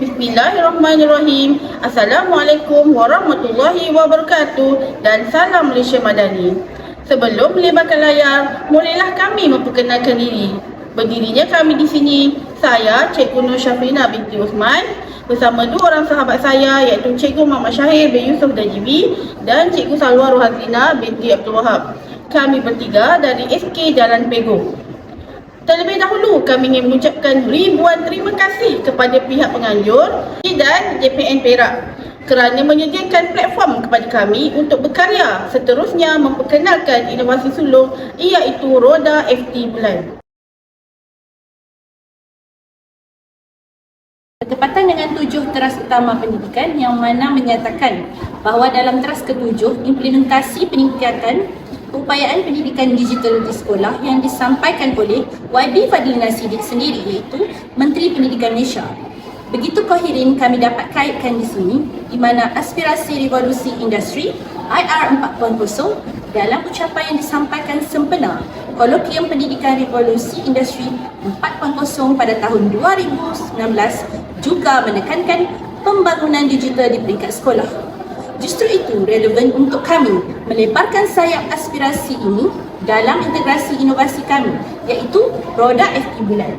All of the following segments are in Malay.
Bismillahirrahmanirrahim. Assalamualaikum warahmatullahi wabarakatuh dan salam Malaysia Madani. Sebelum melebarkan layar, bolehlah kami memperkenalkan diri. Berdirinya kami di sini, saya Cikgu Nur Syafrina binti Osman bersama dua orang sahabat saya iaitu Cikgu Muhammad Syahir bin Yusof Dajibi dan Cikgu Salwa Rohazina binti Abdul Wahab. Kami bertiga dari SK Jalan Pego. Terlebih dahulu kami ingin mengucapkan ribuan terima kasih kepada pihak penganjur dan JPN Perak kerana menyediakan platform kepada kami untuk berkarya seterusnya memperkenalkan inovasi sulung iaitu Roda FT Bulan. Bertepatan dengan 7 teras utama pendidikan yang mana menyatakan bahawa dalam teras ke-7 implementasi peningkatan upayaan pendidikan digital di sekolah yang disampaikan oleh YB Fadlina Siddiq sendiri iaitu Menteri Pendidikan Malaysia. Begitu koheren kami dapat kaitkan di sini di mana aspirasi revolusi industri IR 4.0 dalam ucapan yang disampaikan sempena Kolokium Pendidikan Revolusi Industri 4.0 pada tahun 2019 juga menekankan pembangunan digital di peringkat sekolah. Justru itu relevan untuk kami melebarkan sayap aspirasi ini dalam integrasi inovasi kami iaitu Roda FT Bulan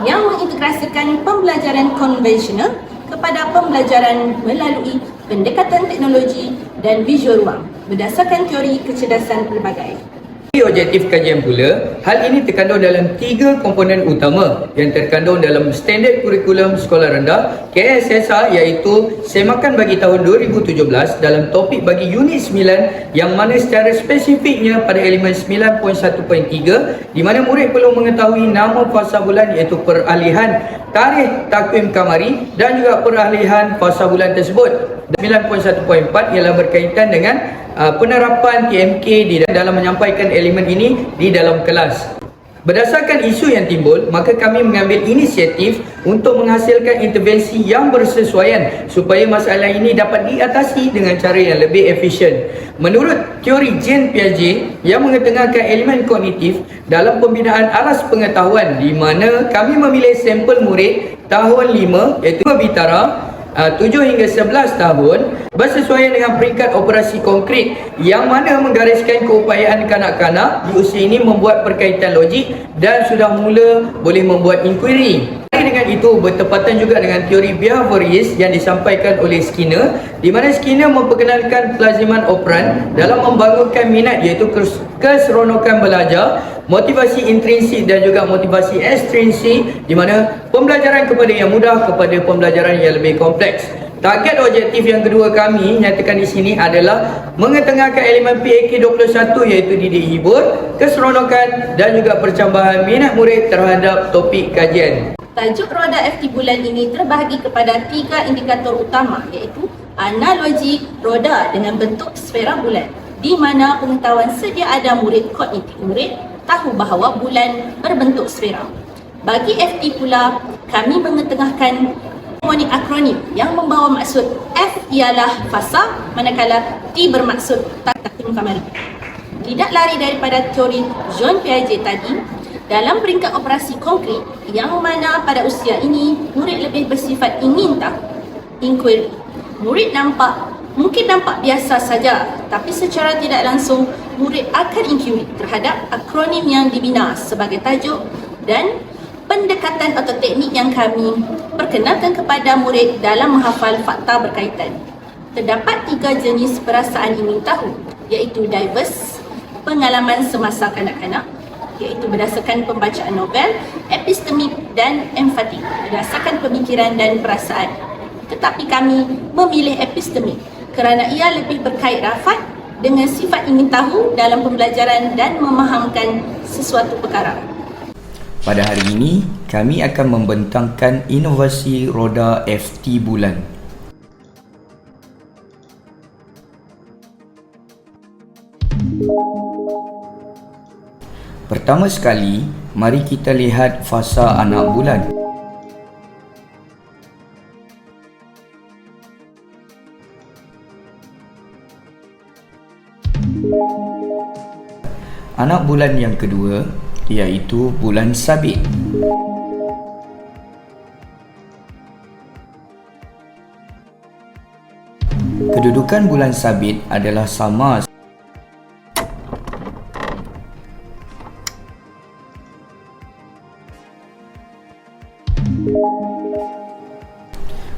yang mengintegrasikan pembelajaran konvensional kepada pembelajaran melalui pendekatan teknologi dan visual ruang berdasarkan teori kecerdasan pelbagai. Objektif kajian pula, hal ini terkandung dalam 3 komponen utama yang terkandung dalam standard kurikulum sekolah rendah KSSR iaitu semakan bagi tahun 2017 dalam topik bagi unit 9 yang mana secara spesifiknya pada elemen 9.1.3 di mana murid perlu mengetahui nama fasa bulan iaitu peralihan tarikh takwim kamari dan juga peralihan fasa bulan tersebut. 9.1.4 ialah berkaitan dengan penerapan TMK di dalam menyampaikan elemen ini di dalam kelas. Berdasarkan isu yang timbul, maka kami mengambil inisiatif untuk menghasilkan intervensi yang bersesuaian supaya masalah ini dapat diatasi dengan cara yang lebih efisien. Menurut teori Jean Piaget yang mengetengahkan elemen kognitif dalam pembinaan alas pengetahuan di mana kami memilih sampel murid tahun 5 iaitu Bintara 7 hingga 11 tahun bersesuaian dengan peringkat operasi konkret yang mana menggariskan keupayaan kanak-kanak di usia ini membuat perkaitan logik dan sudah mula boleh membuat inquiry. Dengan itu bertepatan juga dengan teori behavioris yang disampaikan oleh Skinner di mana Skinner memperkenalkan pelaziman operan dalam membangunkan minat iaitu keseronokan belajar, motivasi intrinsik dan juga motivasi ekstrinsik di mana pembelajaran kepada yang mudah kepada pembelajaran yang lebih kompleks. Target objektif yang kedua kami nyatakan di sini adalah mengetengahkan elemen PAK 21 iaitu didik hibur, keseronokan dan juga percambahan minat murid terhadap topik kajian. Tajuk Roda FT Bulan ini terbahagi kepada 3 indikator utama iaitu analogi roda dengan bentuk sfera bulan di mana pengetahuan sedia ada murid kognitif murid tahu bahawa bulan berbentuk sfera. Bagi FT pula, kami mengetengahkan mnemonic akronim yang membawa maksud F ialah fasa manakala T bermaksud takwim kamari. Tidak lari daripada teori Jean Piaget tadi dalam peringkat operasi konkret yang mana pada usia ini murid lebih bersifat ingin tahu, inquiry. Murid mungkin nampak biasa saja tapi secara tidak langsung murid akan inquiry terhadap akronim yang dibina sebagai tajuk dan pendekatan atau teknik yang kami perkenalkan kepada murid dalam menghafal fakta berkaitan. Terdapat 3 jenis perasaan ingin tahu iaitu diverse, pengalaman semasa kanak-kanak iaitu berdasarkan pembacaan novel, epistemik dan empatik berdasarkan pemikiran dan perasaan. Tetapi kami memilih epistemik kerana ia lebih berkait rafat dengan sifat ingin tahu dalam pembelajaran dan memahamkan sesuatu perkara. Pada hari ini, kami akan membentangkan inovasi Roda FT Bulan. Pertama sekali, mari kita lihat fasa anak bulan. Anak bulan yang kedua iaitu bulan sabit. Kedudukan bulan sabit adalah sama.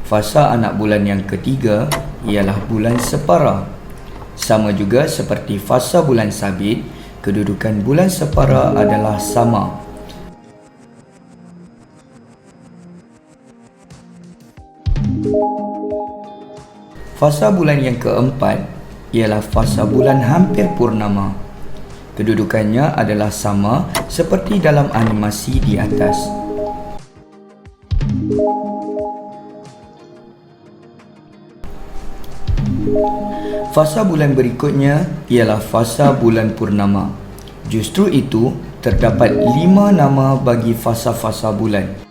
Fasa anak bulan yang ketiga ialah bulan separa. Sama juga seperti fasa bulan sabit, kedudukan bulan separa adalah sama. Fasa bulan yang keempat ialah fasa bulan hampir purnama. Kedudukannya adalah sama seperti dalam animasi di atas. Fasa bulan berikutnya ialah fasa bulan purnama. Justru itu, terdapat 5 nama bagi fasa-fasa bulan.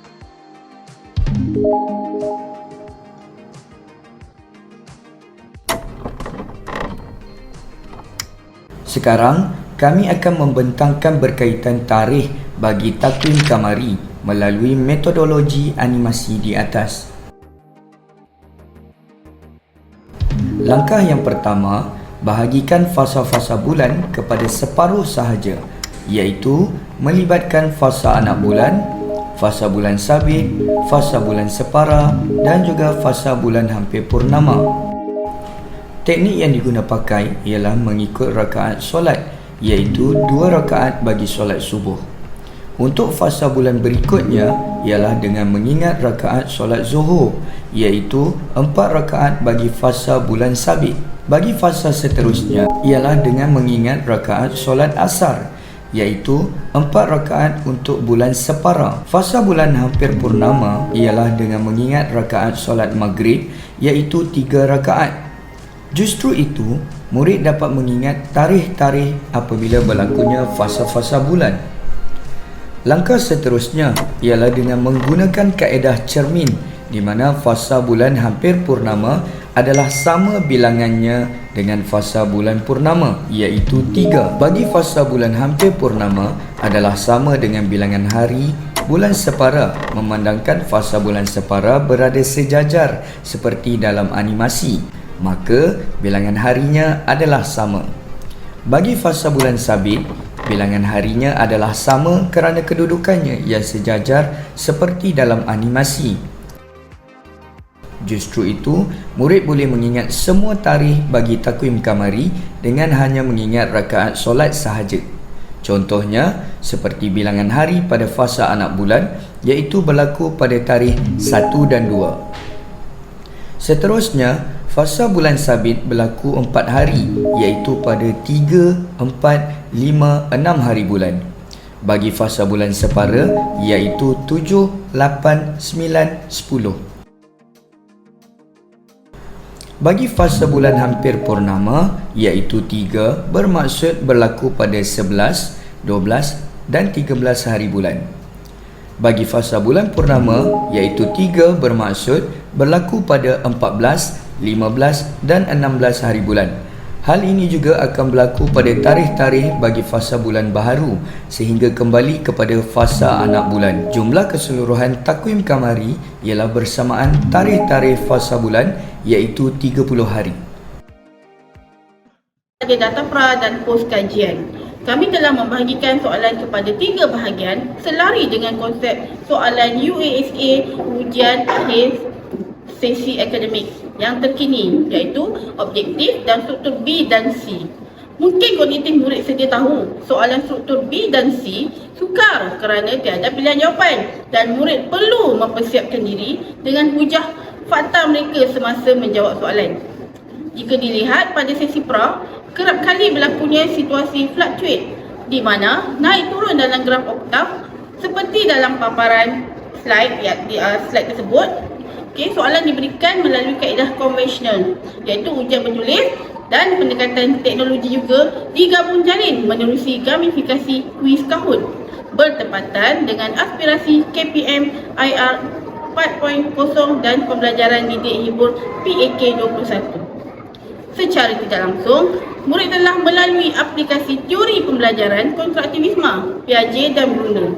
Sekarang, kami akan membentangkan berkaitan tarikh bagi takwim kamari melalui metodologi animasi di atas. Langkah yang pertama, bahagikan fasa-fasa bulan kepada separuh sahaja, iaitu melibatkan fasa anak bulan, fasa bulan sabit, fasa bulan separa dan juga fasa bulan hampir purnama. Teknik yang diguna pakai ialah mengikut rakaat solat, iaitu 2 rakaat bagi solat subuh. Untuk fasa bulan berikutnya ialah dengan mengingat rakaat solat zuhur, iaitu 4 rakaat bagi fasa bulan sabit. Bagi fasa seterusnya ialah dengan mengingat rakaat solat asar, iaitu 4 rakaat untuk bulan separa. Fasa bulan hampir purnama ialah dengan mengingat rakaat solat maghrib, iaitu 3 rakaat. Justru itu, murid dapat mengingat tarikh-tarikh apabila berlakunya fasa-fasa bulan. Langkah seterusnya ialah dengan menggunakan kaedah cermin, di mana fasa bulan hampir purnama adalah sama bilangannya dengan fasa bulan purnama, iaitu 3. Bagi fasa bulan hampir purnama adalah sama dengan bilangan hari bulan separa, memandangkan fasa bulan separa berada sejajar seperti dalam animasi, maka bilangan harinya adalah sama. Bagi fasa bulan sabit, bilangan harinya adalah sama kerana kedudukannya yang sejajar seperti dalam animasi. Justru itu, murid boleh mengingat semua tarikh bagi takwim kamari dengan hanya mengingat rakaat solat sahaja. Contohnya, seperti bilangan hari pada fasa anak bulan, iaitu berlaku pada tarikh 1 dan 2. Seterusnya, fasa bulan sabit berlaku 4 hari, iaitu pada 3, 4, 5, 6 hari bulan. Bagi fasa bulan separa, iaitu 7, 8, 9, 10. Bagi fasa bulan hampir purnama, iaitu 3, bermaksud berlaku pada 11, 12 dan 13 hari bulan. Bagi fasa bulan purnama, iaitu 3, bermaksud berlaku pada 14, 15 dan 16 hari bulan. Hal ini juga akan berlaku pada tarikh-tarikh bagi fasa bulan baharu sehingga kembali kepada fasa anak bulan. Jumlah keseluruhan takwim kamari ialah bersamaan tarikh-tarikh fasa bulan, iaitu 30 hari. Pada data pra dan pos kajian, kami telah membahagikan soalan kepada 3 bahagian selari dengan konsep soalan UASA ujian akhir sesi akademik yang terkini, iaitu objektif dan struktur B dan C. Mungkin kognitif murid sedia tahu soalan struktur B dan C sukar kerana tiada pilihan jawapan dan murid perlu mempersiapkan diri dengan hujah fakta mereka semasa menjawab soalan. Jika dilihat pada sesi pra, kerap kali berlakunya situasi fluctuate di mana naik turun dalam graf oktav seperti dalam paparan slide slide tersebut. Soalan diberikan melalui kaedah konvensional, iaitu ujian bertulis dan pendekatan teknologi juga digabung jalin menerusi gamifikasi kuis Kahoot bertepatan dengan aspirasi KPM IR 4.0 dan pembelajaran didik hibur PAK 21. Secara tidak langsung, murid telah melalui aplikasi teori pembelajaran konstruktivisme Piaget dan Brunner.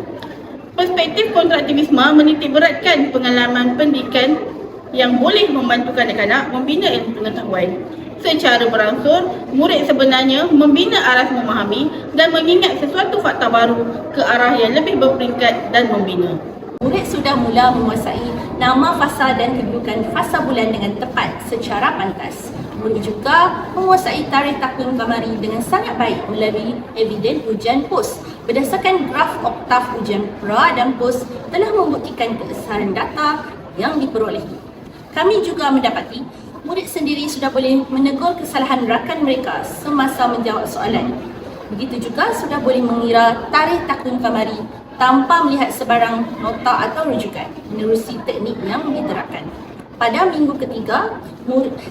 Perspektif konstruktivisme menitik beratkan pengalaman pendidikan yang boleh membantu kanak-kanak membina ilmu pengetahuan. Secara beransur, murid sebenarnya membina aras memahami dan mengingat sesuatu fakta baru ke arah yang lebih berperingkat dan membina. Murid sudah mula menguasai nama fasa dan kedudukan fasa bulan dengan tepat secara pantas. Murid juga menguasai tarikh takwim kamari dengan sangat baik melalui eviden ujian POS. Berdasarkan graf oktav ujian pra dan POS telah membuktikan keesaran data yang diperolehi. Kami juga mendapati murid sendiri sudah boleh menegur kesalahan rakan mereka semasa menjawab soalan. Begitu juga sudah boleh mengira tarikh takwim kamari tanpa melihat sebarang nota atau rujukan menerusi teknik yang diterapkan. Pada minggu ketiga,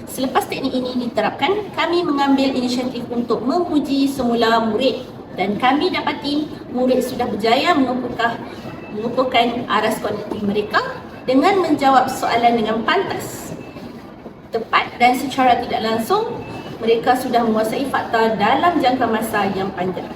selepas teknik ini diterapkan, kami mengambil inisiatif untuk menguji semula murid dan kami dapati murid sudah berjaya mengukuhkan aras kognitif mereka dengan menjawab soalan dengan pantas, tepat dan secara tidak langsung. Mereka sudah menguasai fakta dalam jangka masa yang panjang.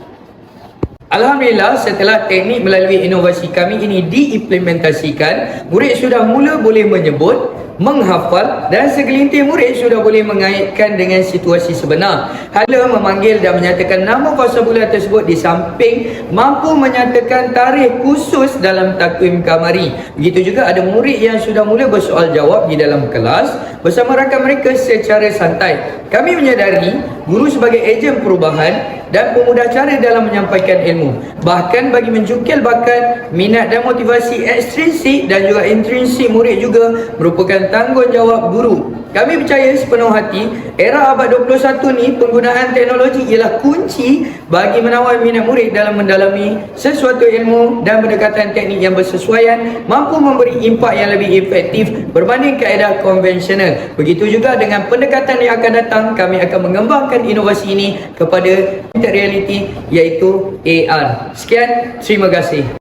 Alhamdulillah, setelah teknik melalui inovasi kami ini diimplementasikan, murid sudah mula boleh menyebut, menghafal dan segelintir murid sudah boleh mengaitkan dengan situasi sebenar. Hala memanggil dan menyatakan nama fasa bulan tersebut di samping mampu menyatakan tarikh khusus dalam takwim kamari. Begitu juga ada murid yang sudah mula bersoal jawab di dalam kelas bersama rakan mereka secara santai. Kami menyadari guru sebagai ejen perubahan dan pemudah cara dalam menyampaikan ilmu. Bahkan bagi menjukil bakat, minat dan motivasi ekstrinsik dan juga intrinsik murid juga merupakan tanggungjawab guru. Kami percaya sepenuh hati, era abad 21 ni penggunaan teknologi ialah kunci bagi menawar minat murid dalam mendalami sesuatu ilmu dan pendekatan teknik yang bersesuaian mampu memberi impak yang lebih efektif berbanding kaedah konvensional. Begitu juga dengan pendekatan yang akan datang, kami akan mengembangkan inovasi ini kepada reality iaitu AR. Sekian, terima kasih.